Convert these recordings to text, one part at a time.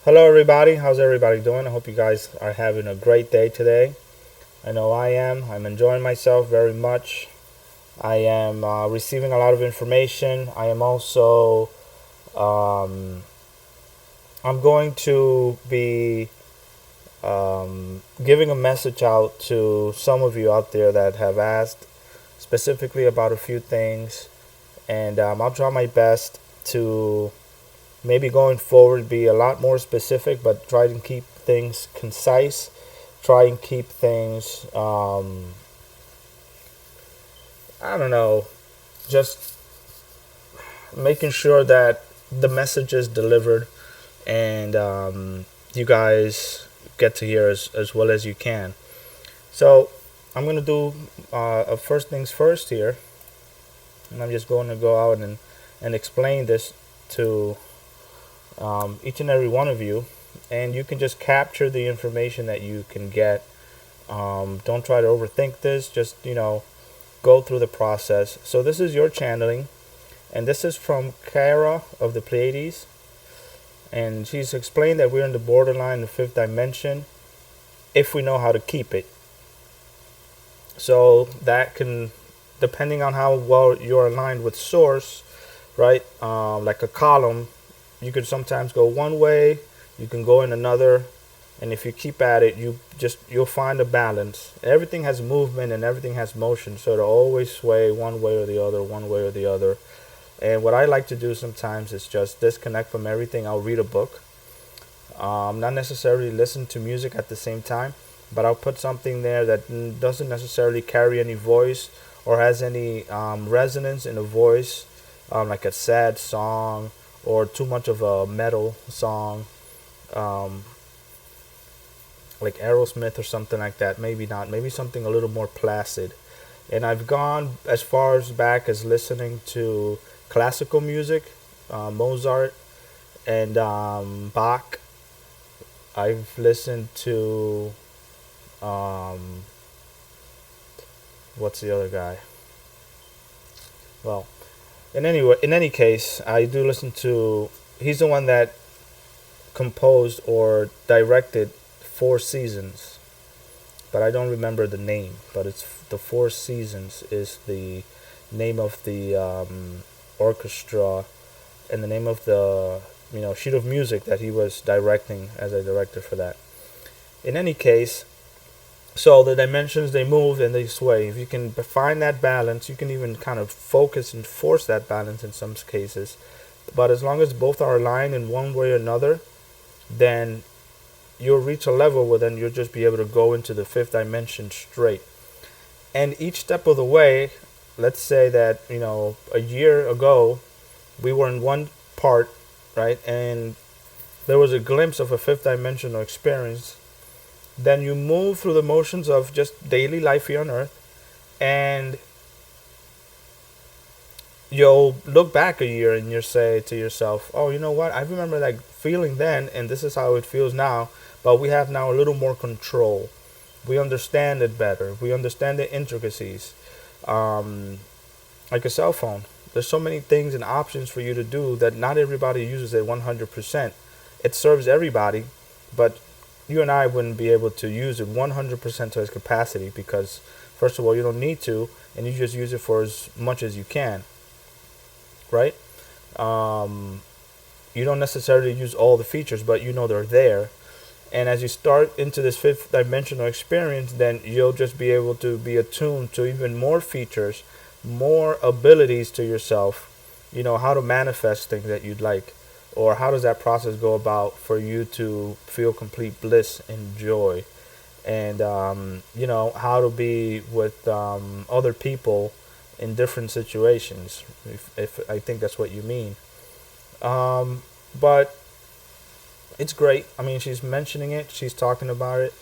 Hello, everybody. How's everybody doing? I hope you guys are having a great day today. I know I am. I'm enjoying myself very much. I am receiving a lot of information. I am also. Um, I'm going to be giving a message out to some of you out there that have asked specifically about a few things, and I'll try my best to maybe going forward be a lot more specific, but try to keep things concise. Try and keep things, I don't know, just making sure that the message is delivered and you guys get to hear as well as you can. So I'm going to do first things first here, and I'm just going to go out and explain this to each and every one of you, and you can just capture the information that you can get. Don't try to overthink this. Just go through the process. So this is your channeling, and this is from Kara of the Pleiades, and she's explained that we're in the borderline, the fifth dimension, if we know how to keep it. So that can, depending on how well you're aligned with source, right? Like a column, you could sometimes go one way, you can go in another, and if you keep at it, you'll find a balance. Everything has movement and everything has motion, so it'll always sway one way or the other, one way or the other. And what I like to do sometimes is just disconnect from everything. I'll read a book, not necessarily listen to music at the same time, but I'll put something there that doesn't necessarily carry any voice or has any resonance in a voice, like a sad song or too much of a metal song, um, like Aerosmith or something like that. Maybe not. Maybe something a little more placid. And I've gone as far as back as listening to classical music, Mozart and Bach. I've listened to um, what's the other guy? Well, in any case, I do listen to. He's the one that composed or directed Four Seasons, but I don't remember the name. But it's the Four Seasons is the name of the orchestra and the name of the sheet of music that he was directing as a director for that. In any case, so the dimensions, they move and they sway. If you can find that balance, you can even kind of focus and force that balance in some cases. But as long as both are aligned in one way or another, then you'll reach a level where then you'll just be able to go into the fifth dimension straight. And each step of the way, let's say that a year ago we were in one part, right, and there was a glimpse of a fifth dimensional experience. Then you move through the motions of just daily life here on earth, and you'll look back a year and you'll say to yourself, oh, you know what, I remember that feeling then, and this is how it feels now, but we have now a little more control. We understand it better. We understand the intricacies. um, like a cell phone, there's so many things and options for you to do that not everybody uses it 100%. It serves everybody, but you and I wouldn't be able to use it 100% to its capacity because, first of all, you don't need to, and you just use it for as much as you can, right? Um, you don't necessarily use all the features, but they're there. And as you start into this fifth dimensional experience, then you'll just be able to be attuned to even more features, more abilities to yourself, how to manifest things that you'd like, or how does that process go about for you to feel complete bliss and joy, and how to be with other people in different situations, if I think that's what you mean. But it's great. I mean, she's mentioning it, she's talking about it,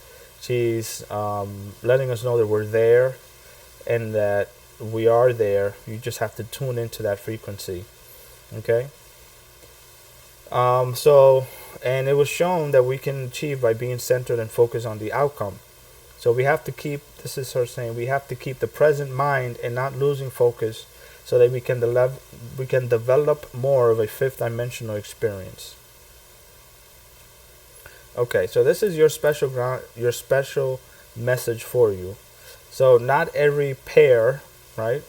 she's letting us know that we're there and that we are there. You just have to tune into that frequency. Okay? So, and it was shown that we can achieve by being centered and focused on the outcome. So we have to keep, this is her saying, we have to keep the present mind and not losing focus so that we can develop more of a fifth dimensional experience. Okay, so this is your special ground, your special message for you. So not every pair, right?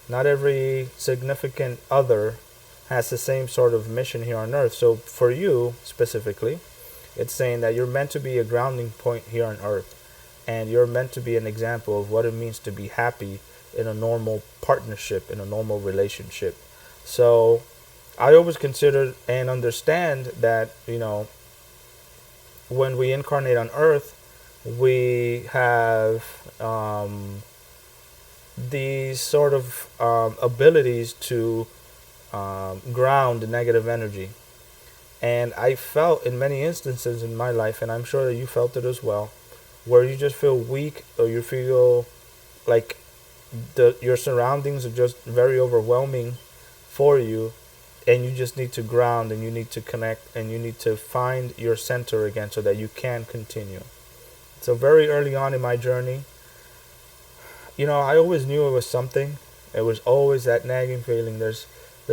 Not every significant other has the same sort of mission here on earth. So for you specifically, it's saying that you're meant to be a grounding point here on earth, and you're meant to be an example of what it means to be happy in a normal partnership, in a normal relationship. So I always consider and understand that, when we incarnate on earth, we have these sort of abilities to ground the negative energy. And I felt in many instances in my life, and I'm sure that you felt it as well, where you just feel weak, or you feel like your surroundings are just very overwhelming for you, and you just need to ground, and you need to connect, and you need to find your center again so that you can continue. So very early on in my journey, I always knew it was something. It was always that nagging feeling. There's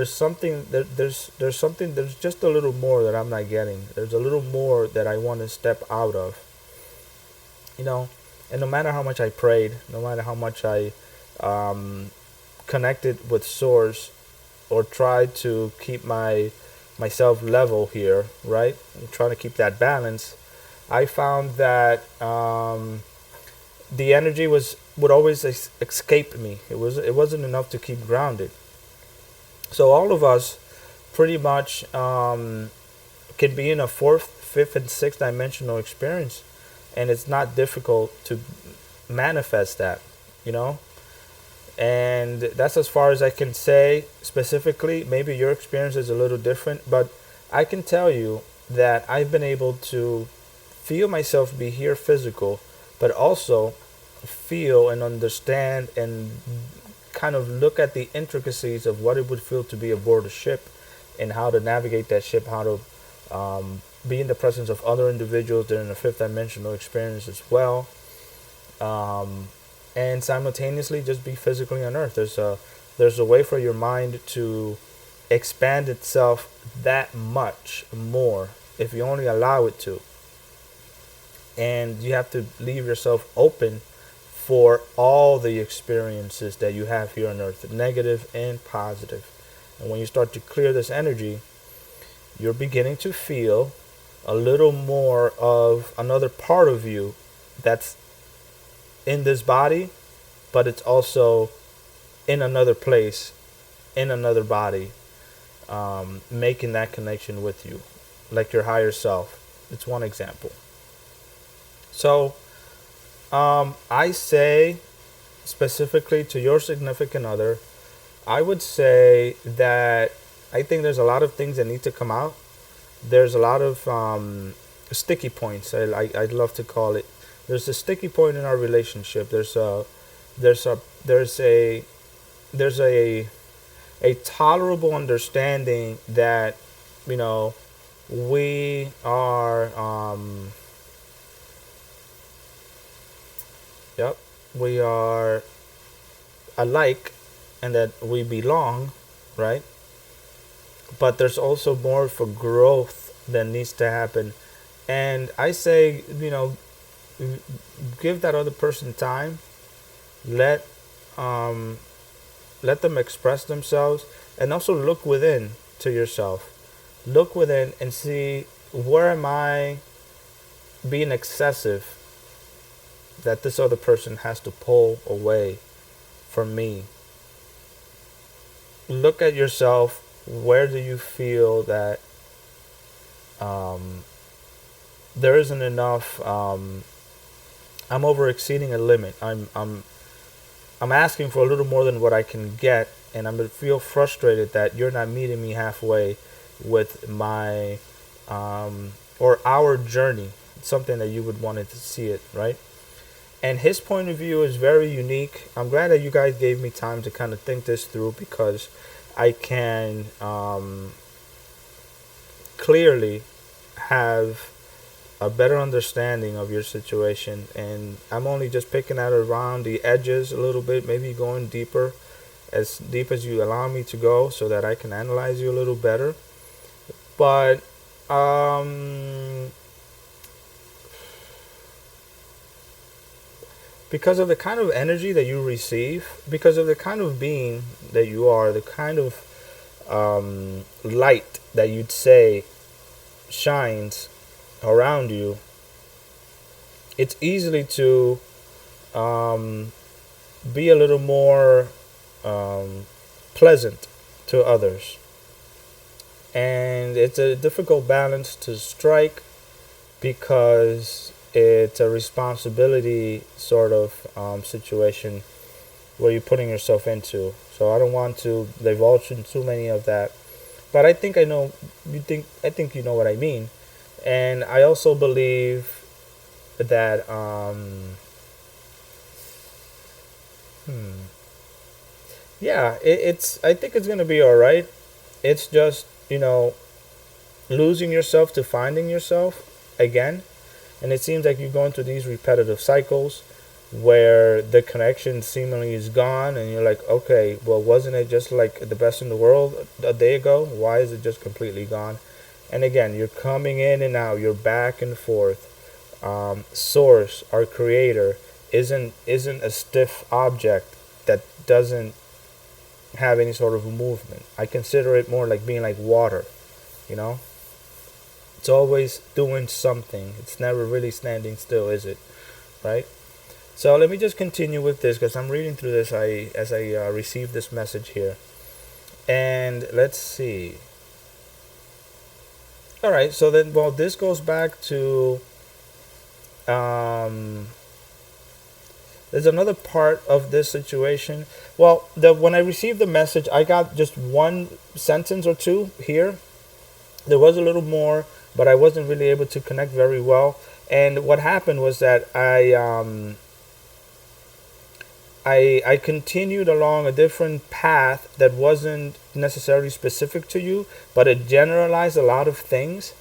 something there's something, there's just a little more that I'm not getting. There's a little more that I want to step out of. You know, and no matter how much I prayed, no matter how much I connected with Source, or tried to keep myself level here, right? I'm trying to keep that balance. I found that the energy would always escape me. It wasn't enough to keep grounded. So all of us pretty much can be in a fourth, fifth, and sixth dimensional experience, and it's not difficult to manifest that, you know. And that's as far as I can say specifically. Maybe your experience is a little different, but I can tell you that I've been able to feel myself be here physical, but also feel and understand and kind of look at the intricacies of what it would feel to be aboard a ship, and how to navigate that ship, how to be in the presence of other individuals that are in a fifth dimensional experience as well, and simultaneously just be physically on Earth. There's a way for your mind to expand itself that much more if you only allow it to, and you have to leave yourself open for all the experiences that you have here on earth, negative and positive. And when you start to clear this energy, you're beginning to feel a little more of another part of you that's in this body, but it's also in another place, in another body, making that connection with you, like your higher self. It's one example. So, I say specifically to your significant other, I would say that I think there's a lot of things that need to come out. There's a lot of sticky points. I'd love to call it. There's a sticky point in our relationship. There's a there's a there's a tolerable understanding that, you know we are yep, we are alike, and that we belong, right? But there's also more for growth that needs to happen. And I say, give that other person time. Let um, let them express themselves, and also look within to yourself. Look within and see, where am I being excessive, that this other person has to pull away from me. Look at yourself. Where do you feel that um, there isn't enough? I'm over exceeding a limit. I'm asking for a little more than what I can get, and I'm gonna feel frustrated that you're not meeting me halfway with my or our journey. It's something that you would want to see it, right? And his point of view is very unique. I'm glad that you guys gave me time to kind of think this through, because I can clearly have a better understanding of your situation. And I'm only just picking out around the edges a little bit, maybe going deeper, as deep as you allow me to go, so that I can analyze you a little better. But because of the kind of energy that you receive, because of the kind of being that you are, the kind of light that you'd say shines around you, it's easily to um, be a little more pleasant to others. And it's a difficult balance to strike because it's a responsibility sort of situation where you're putting yourself into. So I don't want to divulge in too many of that. But I think I know I think you know what I mean. And I also believe that hmm, yeah, it's I think it's gonna be all right. It's just, losing yourself to finding yourself again. And it seems like you're going through these repetitive cycles where the connection seemingly is gone, and you're like, okay, well, wasn't it just like the best in the world a day ago? Why is it just completely gone? And again, you're coming in and out, you're back and forth. Source, our creator, isn't a stiff object that doesn't have any sort of movement. I consider it more like being like water, you know? It's always doing something. It's never really standing still, is it? Right? So let me just continue with this because I'm reading through this as I receive this message here. And let's see. All right, so then, well, this goes back to um, there's another part of this situation. Well, when I received the message, I got just one sentence or two here. There was a little more, but I wasn't really able to connect very well. And what happened was that I continued along a different path that wasn't necessarily specific to you, but it generalized a lot of things.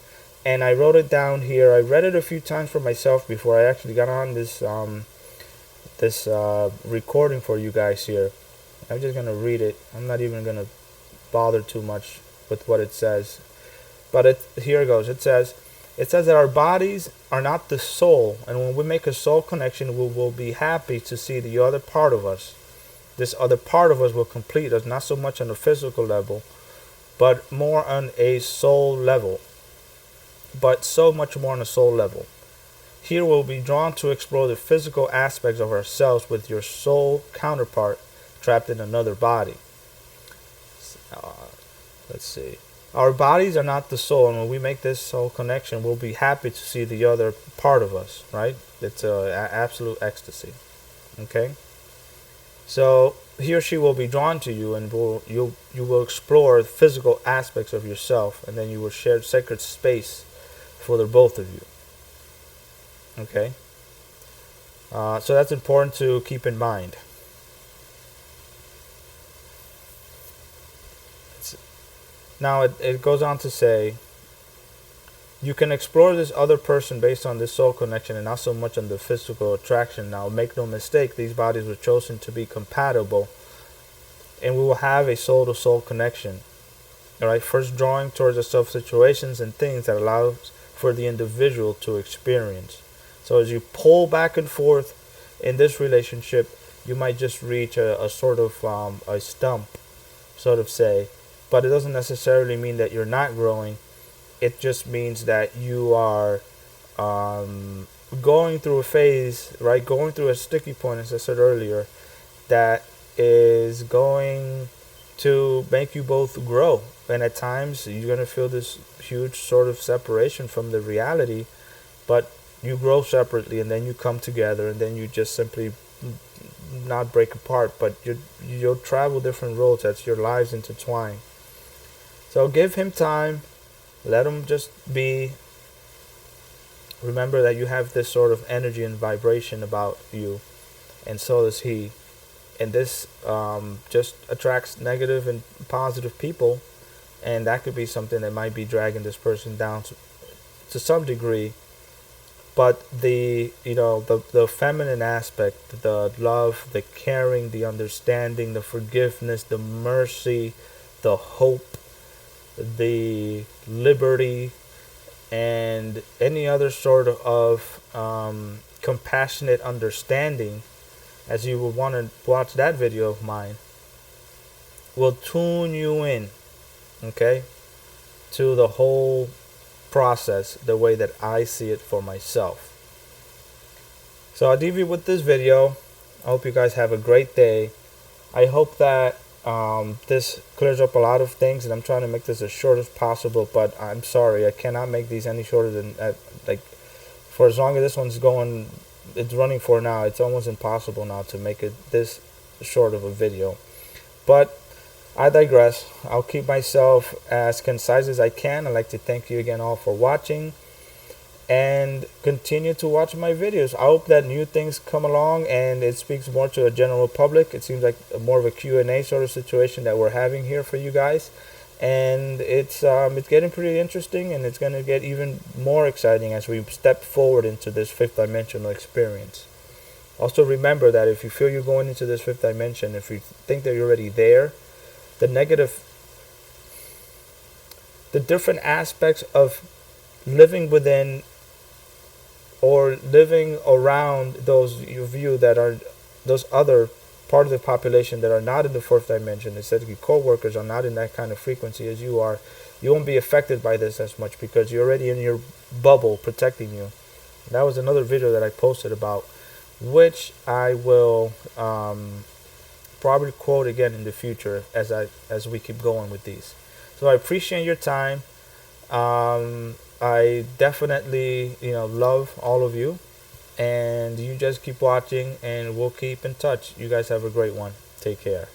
And I wrote it down here. I read it a few times for myself before I actually got on this recording for you guys here. I'm just gonna read it. I'm not even gonna bother too much with what it says. But here it goes. It says that our bodies are not the soul, and when we make a soul connection, we will be happy to see the other part of us. This other part of us will complete us, not so much on a physical level, but more on a soul level. But so much more on a soul level. Here we'll be drawn to explore the physical aspects of ourselves with your soul counterpart trapped in another body. Uh, let's see. Our bodies are not the soul, and when we make this soul connection, we'll be happy to see the other part of us, right? It's absolute ecstasy. Okay? So he or she will be drawn to you, and you will explore the physical aspects of yourself, and then you will share sacred space for the both of you. Okay? So that's important to keep in mind. Now it goes on to say, you can explore this other person based on this soul connection and not so much on the physical attraction. Now make no mistake, these bodies were chosen to be compatible, and we will have a soul-to-soul connection. Alright, first drawing towards the self situations and things that allows for the individual to experience. So as you pull back and forth in this relationship, you might just reach a sort of a stump, sort of say. But it doesn't necessarily mean that you're not growing. It just means that you are going through a phase, right? Going through a sticky point, as I said earlier, that is going to make you both grow. And at times, you're going to feel this huge sort of separation from the reality, but you grow separately, and then you come together, and then you just simply not break apart, but you'll travel different roads as your lives intertwine. So give him time, let him just be. Remember that you have this sort of energy and vibration about you, and so does he. And this just attracts negative and positive people, and that could be something that might be dragging this person down to some degree. But the feminine aspect, the love, the caring, the understanding, the forgiveness, the mercy, the hope, the liberty, and any other sort of compassionate understanding as you would want to watch that video of mine, will tune you in, okay, to the whole process the way that I see it for myself. So I'll leave you with this video. I hope you guys have a great day. I hope that this clears up a lot of things, and I'm trying to make this as short as possible, but I'm sorry, I cannot make these any shorter than like, for as long as this one's going, it's running for now, it's almost impossible now to make it this short of a video. But I digress. I'll keep myself as concise as I can. I'd like to thank you again all for watching, and continue to watch my videos. I hope that new things come along and it speaks more to a general public. It seems like more of a Q&A sort of situation that we're having here for you guys, and it's getting pretty interesting, and it's going to get even more exciting as we step forward into this fifth dimensional experience. Also remember that if you feel you're going into this fifth dimension, if you think that you're already there, the different aspects of living within or living around those you view that are those other part of the population that are not in the fourth dimension, instead your co-workers are not in that kind of frequency as you are, you won't be affected by this as much because you're already in your bubble protecting you. That was another video that I posted about, which I will probably quote again in the future as we keep going with these. So I appreciate your time. I definitely, love all of you, and you just keep watching, and we'll keep in touch. You guys have a great one. Take care.